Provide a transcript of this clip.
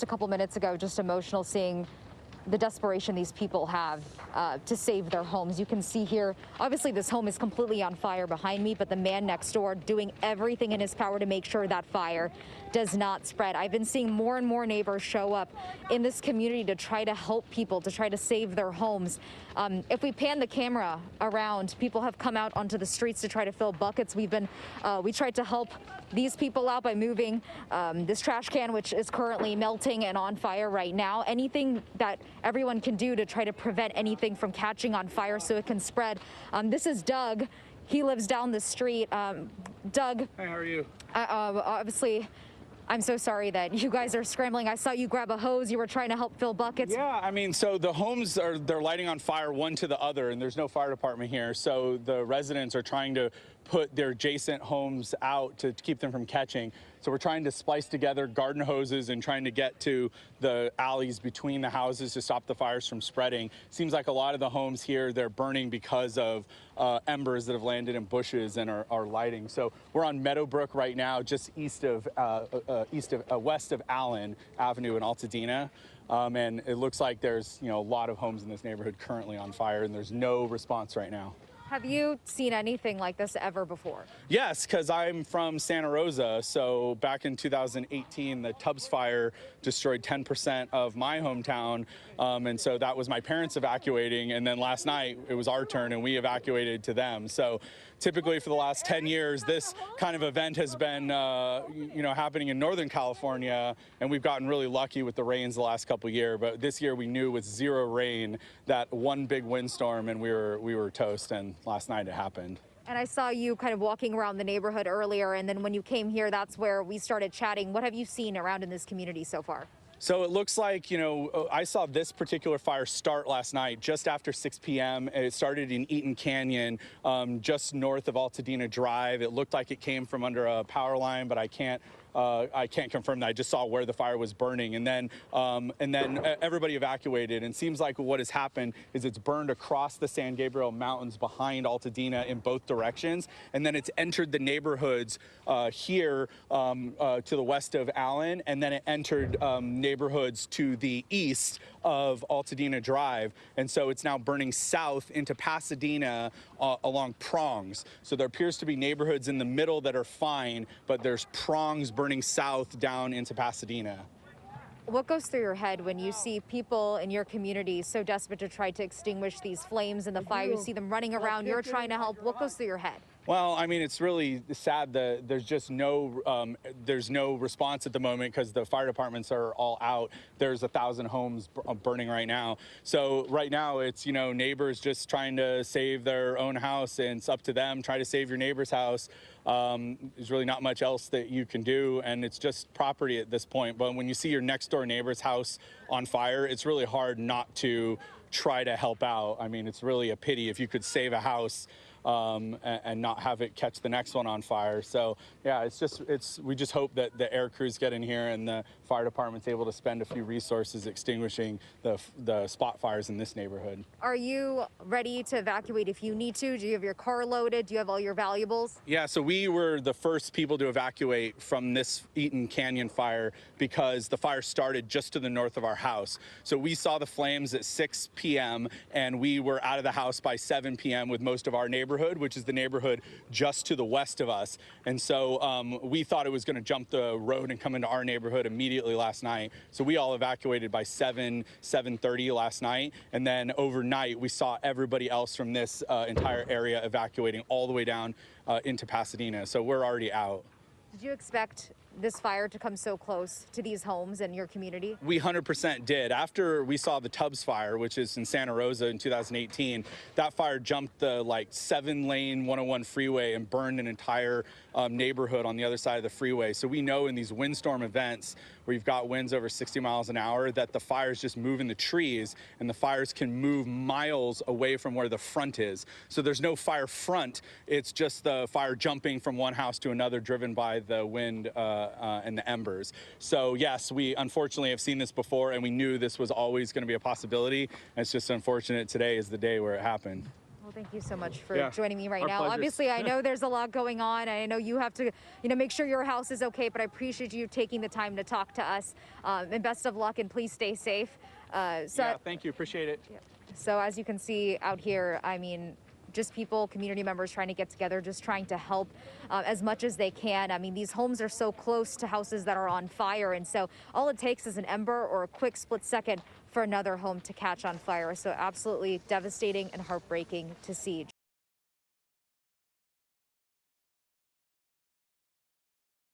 A couple minutes ago, just emotional seeing the desperation these people have to save their homes. You can see here, obviously this home is completely on fire behind me, but the man next door doing everything in his power to make sure that fire does not spread. I've been seeing more and more neighbors show up in this community to try to help people, to try to save their homes. If we pan the camera around, people have come out onto the streets to try to fill buckets. We tried to help these people out by moving this trash can, which is currently melting and on fire right now. Anything that everyone can do to try to prevent anything from catching on fire so it can spread. This is Doug. He lives down the street. Doug. Hi, how are you? Obviously, I'm so sorry that you guys are scrambling. I saw you grab a hose. You were trying to help fill buckets. Yeah, I mean, so the homes they're lighting on fire one to the other, and there's no fire department here. So the residents are trying to put their adjacent homes out to keep them from catching. So we're trying to splice together garden hoses and trying to get to the alleys between the houses to stop the fires from spreading. Seems like a lot of the homes here, they're burning because of embers that have landed in bushes and are lighting. So we're on Meadowbrook right now, just west of Allen Avenue in Altadena. And it looks like there's a lot of homes in this neighborhood currently on fire, and there's no response right now. Have you seen anything like this ever before? Yes, because I'm from Santa Rosa. So back in 2018, the Tubbs fire destroyed 10% of my hometown. And so that was my parents evacuating. And then last night it was our turn and we evacuated to them. So typically for the last 10 years, this kind of event has been, happening in Northern California. And we've gotten really lucky with the rains the last couple of years. But this year we knew with zero rain that one big windstorm and we were toast. And last night it happened. And I saw you kind of walking around the neighborhood earlier, and then when you came here, that's where we started chatting. What have you seen around in this community so far? So it looks like, I saw this particular fire start last night just after 6 p.m. It started in Eaton Canyon, just north of Altadena Drive. It looked like it came from under a power line, but I can't confirm that. I just saw where the fire was burning, and then everybody evacuated. And seems like what has happened is it's burned across the San Gabriel Mountains behind Altadena in both directions, and then it's entered the neighborhoods here to the west of Allen, and then it entered neighborhoods to the east of Altadena Drive, and so it's now burning south into Pasadena along prongs. So there appears to be neighborhoods in the middle that are fine, but there's prongs burning south down into Pasadena. What goes through your head when you see people in your community so desperate to try to extinguish these flames and the fire? You see them running around, you're trying to help. What goes through your head? Well, I mean, it's really sad that there's just no response at the moment because the fire departments are all out. There's 1,000 homes burning right now. So right now it's, neighbors just trying to save their own house, and it's up to them. Try to save your neighbor's house. There's really not much else that you can do, and it's just property at this point. But when you see your next door neighbor's house on fire, it's really hard not to try to help out. I mean, it's really a pity if you could save a house and not have it catch the next one on fire. So yeah, we just hope that the air crews get in here and the fire department's able to spend a few resources extinguishing the spot fires in this neighborhood. Are you ready to evacuate if you need to? Do you have your car loaded? Do you have all your valuables? Yeah, so we were the first people to evacuate from this Eaton Canyon fire because the fire started just to the north of our house. So we saw the flames at 6 p.m. and we were out of the house by 7 p.m. with most of our neighborhood, which is the neighborhood just to the west of us. And so we thought it was going to jump the road and come into our neighborhood immediately last night. So we all evacuated by 7:30 last night. And then overnight, we saw everybody else from this entire area evacuating all the way down into Pasadena. So we're already out. Did you expect this fire to come so close to these homes and your community? We 100% did. After we saw the Tubbs fire, which is in Santa Rosa in 2018, that fire jumped the 7-lane 101 freeway and burned an entire neighborhood on the other side of the freeway. So we know in these windstorm events where you've got winds over 60 miles an hour that the fires just move in the trees, and the fires can move miles away from where the front is. So there's no fire front. It's just the fire jumping from one house to another driven by the wind and the embers. So yes, we unfortunately have seen this before, and we knew this was always going to be a possibility. And it's just unfortunate today is the day where it happened. Well, Thank you so much for Yeah, joining me right our now. pleasure. Obviously, I know there's a lot going on. I know you have to, make sure your house is okay, but I appreciate you taking the time to talk to us. And best of luck, and please stay safe. Yeah, thank you. Appreciate it. So as you can see out here, I mean, just people, community members trying to get together, just trying to help as much as they can. I mean, these homes are so close to houses that are on fire, and so all it takes is an ember or a quick split second for another home to catch on fire. So absolutely devastating and heartbreaking to see.